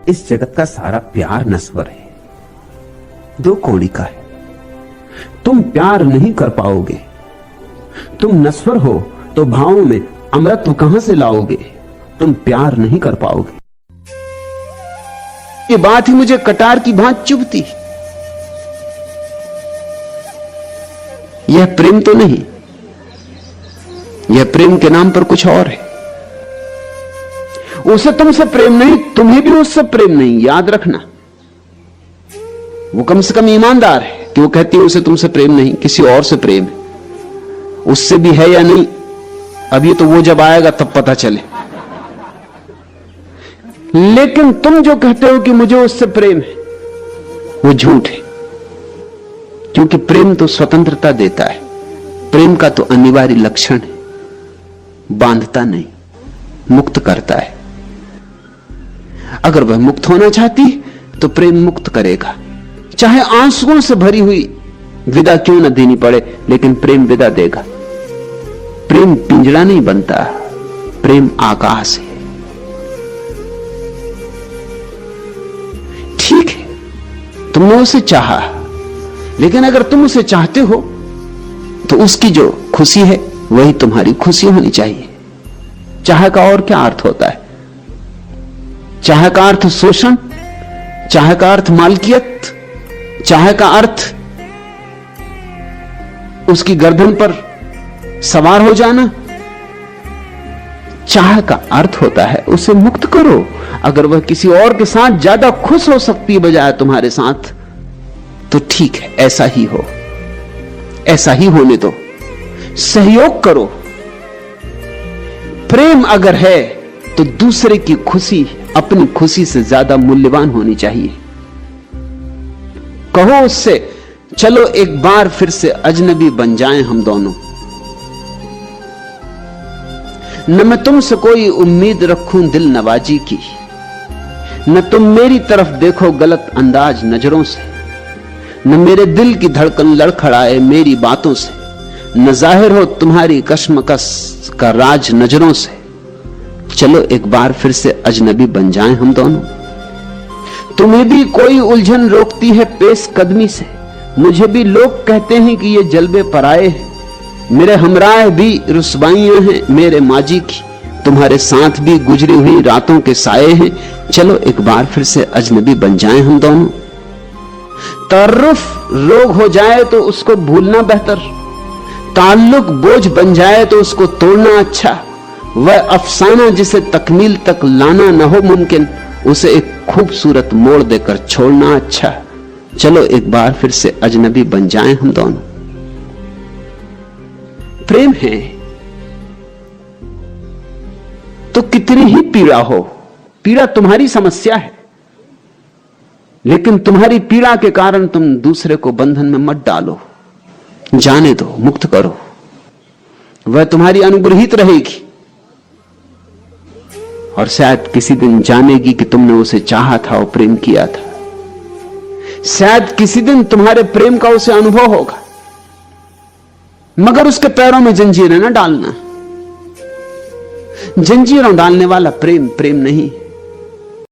इस जगत का सारा प्यार नश्वर है, दो कौड़ी का है। तुम प्यार नहीं कर पाओगे, तुम नश्वर हो तो भावों में अमृत कहां से लाओगे? तुम प्यार नहीं कर पाओगे। ये बात ही मुझे कटार की भांति चुभती। यह प्रेम तो नहीं, यह प्रेम के नाम पर कुछ और है। उसे तुमसे प्रेम नहीं, तुम्हें भी उससे प्रेम नहीं, याद रखना। वो कम से कम ईमानदार है कि वो कहती है उसे तुमसे प्रेम नहीं, किसी और से प्रेम है। उससे भी है या नहीं, अभी तो वो जब आएगा तब पता चले। लेकिन तुम जो कहते हो कि मुझे उससे प्रेम है, वो झूठ है। क्योंकि प्रेम तो स्वतंत्रता देता है, प्रेम का तो अनिवार्य लक्षण है, बांधता नहीं, मुक्त करता है। अगर वह मुक्त होना चाहती तो प्रेम मुक्त करेगा, चाहे आंसुओं से भरी हुई विदा क्यों न देनी पड़े, लेकिन प्रेम विदा देगा। प्रेम पिंजरा नहीं बनता, प्रेम आकाश है। ठीक है, तुमने उसे चाहा, लेकिन अगर तुम उसे चाहते हो तो उसकी जो खुशी है वही तुम्हारी खुशी होनी चाहिए। चाह का और क्या अर्थ होता है? चाह का अर्थ शोषण, चाह का अर्थ मालकियत, चाह का अर्थ उसकी गर्दन पर सवार हो जाना। चाह का अर्थ होता है उसे मुक्त करो। अगर वह किसी और के साथ ज्यादा खुश हो सकती है बजाय तुम्हारे साथ, तो ठीक है, ऐसा ही हो, ऐसा ही होने दो, सहयोग करो। प्रेम अगर है तो दूसरे की खुशी अपनी खुशी से ज्यादा मूल्यवान होनी चाहिए। कहो उससे, चलो एक बार फिर से अजनबी बन जाएं हम दोनों। न मैं तुमसे कोई उम्मीद रखूं दिल नवाजी की, न तुम मेरी तरफ देखो गलत अंदाज नजरों से, न मेरे दिल की धड़कन लड़खड़ाए मेरी बातों से, न जाहिर हो तुम्हारी कश्मकश का राज नजरों से। चलो एक बार फिर से अजनबी बन जाएं हम दोनों। तुम्हें भी कोई उलझन रोकती है पेश कदमी से, मुझे भी लोग कहते हैं कि ये जलबे पराए हैं। मेरे हमराह भी रुसवाइयां हैं मेरे माजी की, तुम्हारे साथ भी गुजरी हुई रातों के साए हैं। चलो एक बार फिर से अजनबी बन जाएं हम दोनों। तारुफ रोग हो जाए तो उसको भूलना बेहतर, ताल्लुक बोझ बन जाए तो उसको तोड़ना अच्छा। वह अफसाना जिसे तकमील तक लाना न हो मुमकिन, उसे एक खूबसूरत मोड़ देकर छोड़ना अच्छा। चलो एक बार फिर से अजनबी बन जाएं हम दोनों। प्रेम है तो कितनी ही पीड़ा हो, पीड़ा तुम्हारी समस्या है, लेकिन तुम्हारी पीड़ा के कारण तुम दूसरे को बंधन में मत डालो, जाने दो, मुक्त करो। वह तुम्हारी अनुग्रहित रहेगी और शायद किसी दिन जानेगी कि तुमने उसे चाहा था और प्रेम किया था। शायद किसी दिन तुम्हारे प्रेम का उसे अनुभव होगा, मगर उसके पैरों में जंजीरें न डालना। जंजीरों डालने वाला प्रेम प्रेम नहीं।